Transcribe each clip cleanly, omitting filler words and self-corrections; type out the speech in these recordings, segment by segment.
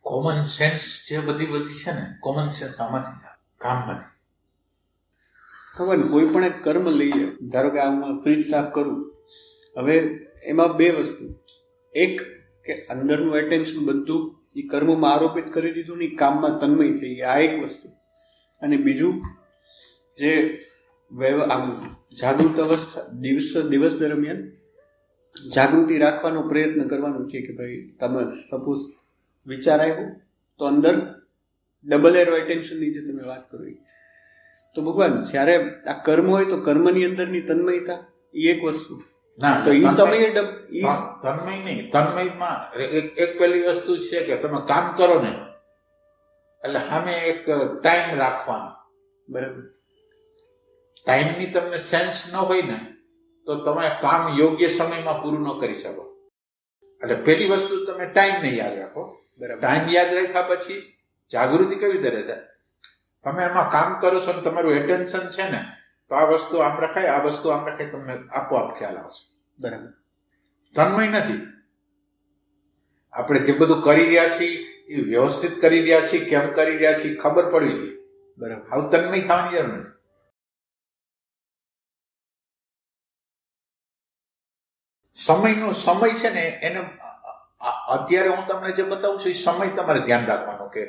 Common sense જે બધી છે ને, કોમન સેન્સ આમાંથી કામમાંથી. ખબર ને, કોઈ પણ એક કર્મ લઈએ, ધારો કે હું ફ્રીજ સાફ કરું, હવે એમાં બે વસ્તુ, એક કે અંદરનું એટેન્શન બધું એ કર્મમાં આરોપિત કરી દીધું ને કામમાં તન્મય થઈ ગયા, આ એક વસ્તુ. અને બીજું જે જાગૃત અવસ્થા દિવસ દરમિયાન જાગૃતિ રાખવાનો પ્રયત્ન કરવાનો છે કે ભાઈ તમે સપોઝ વિચાર આવ્યો તો અંદર ડબલ એરો એટેન્શનની જે તમે વાત કરો, તો ભગવાન જ્યારે આ કર્મ હોય તો કર્મની અંદરની તન્મયતા એ એક વસ્તુ. ના, તો એ સમયે તન્મય નહીં. તન્મયમાં એક પહેલી વસ્તુ છે કે તમે કામ કરો ને એટલે સામે એક ટાઈમ રાખવાનો. બરાબર. ટાઈમની તમને સેન્સ ન હોય ને તો તમે કામ યોગ્ય સમયમાં પૂરું ન કરી શકો. એટલે પહેલી વસ્તુ તમે ટાઈમને યાદ રાખો. બરાબર. ટાઈમ યાદ રાખ્યા પછી જાગૃતિ કેવી રીતે રહેશે? તમે એમાં કામ કરો છો ને તમારું એટેન્શન છે ને, તો આ વસ્તુ આમ રખાય, આ વસ્તુ આમ રખાય, તમને આપોઆપ ખ્યાલ આવશે. બરાબર. તન્મય નથી. આપણે જે બધું કરી રહ્યા છીએ એ વ્યવસ્થિત કરી રહ્યા છીએ, કેમ કરી રહ્યા છીએ ખબર પડવી જોઈએ. બરાબર. આવું તન્મય થવાની જરૂર નથી. સમયનો સમય છે ને, એને અત્યારે હું તમને જે બતાવું છું એ સમય તમારે ધ્યાન રાખવાનો કે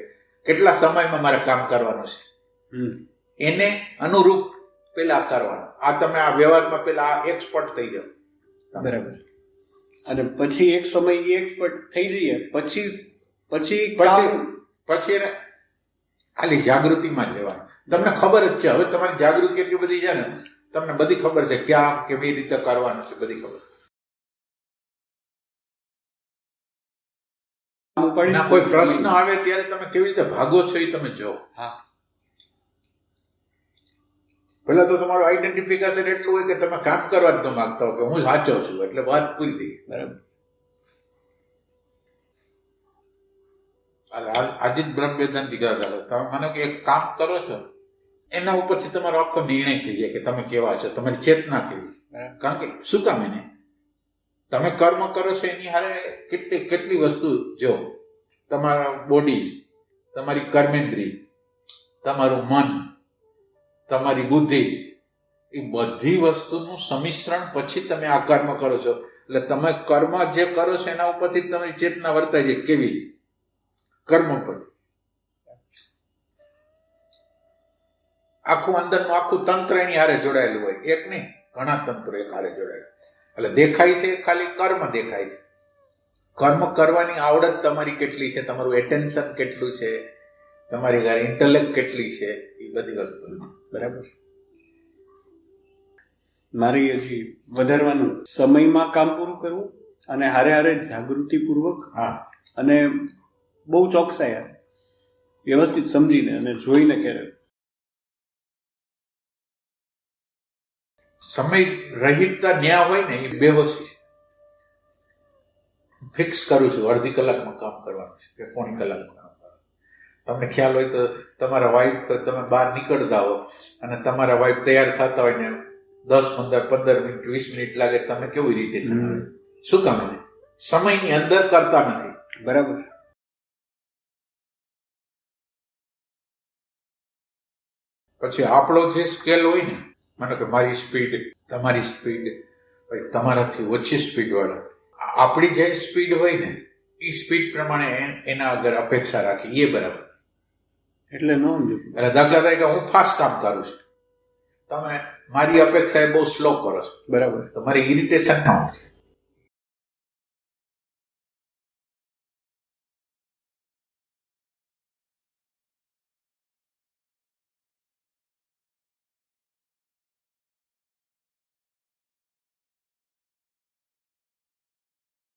કેટલા સમયમાં મારે કામ કરવાનું છે, એને અનુરૂપ પેલા કરવાનું. આ તમે આ વ્યવહારમાં પેલા એક્સપર્ટ થઈ જાવ. બરાબર. અને પછી એક સમય એક્સપર્ટ થઈ જઈએ પછી એને ખાલી જાગૃતિમાં જ રહેવાનું. તમને ખબર જ છે, હવે તમારી જાગૃતિ એટલી બધી છે ને, તમને બધી ખબર છે ક્યાં કેવી રીતે કરવાનું છે, બધી ખબર. ના કોઈ પ્રશ્ન આવે ત્યારે તમે કેવી રીતે ભાગો છો એ તમે જો. પેલા તો તમારું આઈડેન્ટિફિકેશન એટલું હોય કે તમે કામ કરવા જ ન માંગતા હો કે હું સાચો છું, એટલે વાત પૂરી થઈ. બરાબર. આજે જ બ્રહ્મ વેદાંતિ કહેતા હતા, તમે મને કે એક કામ કરો છો એના ઉપરથી તમારો આખો નિર્ણય થઈ જાય કે તમે કેવા છો, તમારી ચેતના કેવી. કારણ કે શું કામ એને તમે કર્મ કરો છો એની હારે કેટલી વસ્તુ જો, તમારા બોડી, તમારી કર્મેન્દ્રિય, તમારું મન, તમારી બુદ્ધિ, એ બધી વસ્તુનું સંમિશ્રણ પછી તમે આ કર્મ કરો છો. એટલે તમે કર્મ જે કરો છો એના ઉપરથી તમારી ચેતના વર્તાય છે કેવી છે, કર્મ પર. આખું અંદરનું આખું તંત્ર એની હારે જોડાયેલું હોય, એક નહીં ઘણા તંત્રો એક હારે જોડાયેલા. એટલે દેખાય છે ખાલી કર્મ દેખાય છે. કર્મ કરવાની આવડત તમારી કેટલી છે, તમારું એટેન્શન કેટલું છે, તમારી ઘરે ઇન્ટેલેક્ટ કેટલી છે, એ બધી વસ્તુ. બરાબર. મારી હજી વધારવાનું સમયમાં કામ પૂરું કરવું અને હારે હારે જાગૃતિપૂર્વક અને બહુ ચોકસાઈ વ્યવસ્થિત સમજીને અને જોઈને કરે. સમય રહિતતા ન્યા હોય ને એ બેહોશી. ફિક્સ કરું છું અડધી કલાકમાં કામ કરવાનું છે કે પોણી કલાકમાં કામ કરવાનું. તમને ખ્યાલ હોય તો તમારા વાઈફ, તમે બહાર નીકળતા હો અને તમારા વાઈફ તૈયાર થતા હોય ને 10, 15, 15 મિનિટ 20 મિનિટ લાગે, તમે કેવું ઇરિટેશન આવે? શું કામ? એને સમયની અંદર કરતા નથી. બરાબર. પછી આપણો જે સ્કેલ હોય ને, માનો કે મારી સ્પીડ, તમારી સ્પીડ, તમારાથી ઓછી સ્પીડ વાળા, આપણી જે સ્પીડ હોય ને એ સ્પીડ પ્રમાણે એના આગળ અપેક્ષા રાખી, એ બરાબર. એટલે દાખલા તરીકે હું ફાસ્ટ કામ કરું છું, તમે મારી અપેક્ષા એ બહુ સ્લો કરો છો, બરાબર, તો મારી ઇરિટેશન ના હોય.